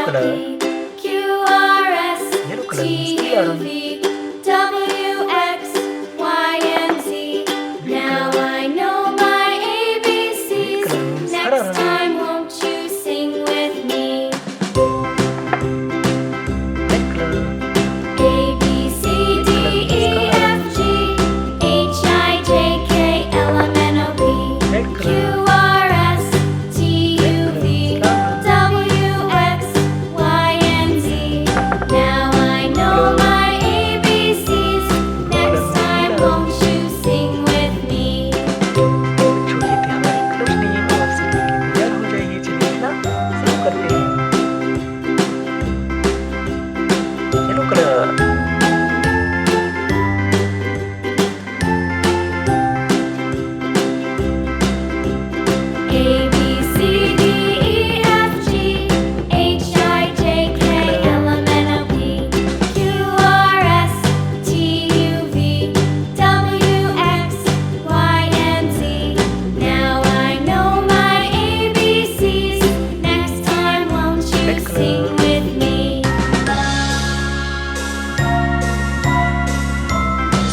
color. Q R S Yellow color means T clear. U V W X Y and Z. Now I know my ABCs. Green color means Next hara. time, won't you sing with me? Red color. A B C D E F G H I J K L M N O P Red Q color. R S T U V W X Y and Z. Now I know my ABCs. Next time, won't you sing with me? जो ये थे हमारे colours name, अब आपसे लिखने तैयार हो जाइए। चलिए लिखना शुरू करते हैं। Yellow colour, A B C D E F G H I J K L M N O P Q R S T U V W X Y and Z. Now I know my ABCs. Next time, won't you Red color. sing with me?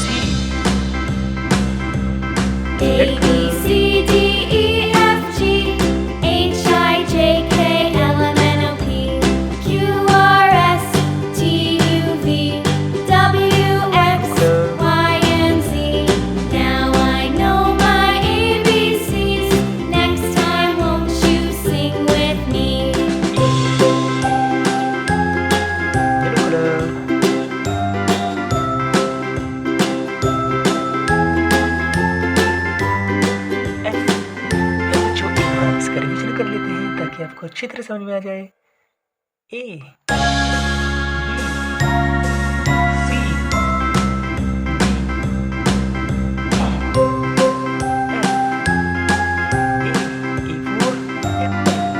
C, A B C D E F G H I J K L M N O P Q R S T U V W X Y and Z. Now I know my ABCs. Next time, won't you sing with me? Yellow colour, F, F जो यहाँ इसका revision कर लेते हैं ताकि आपको अच्छी तरह समझ में आ जाए। A, B, C, D, F, A, E for apple,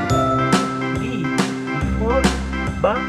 B for ball,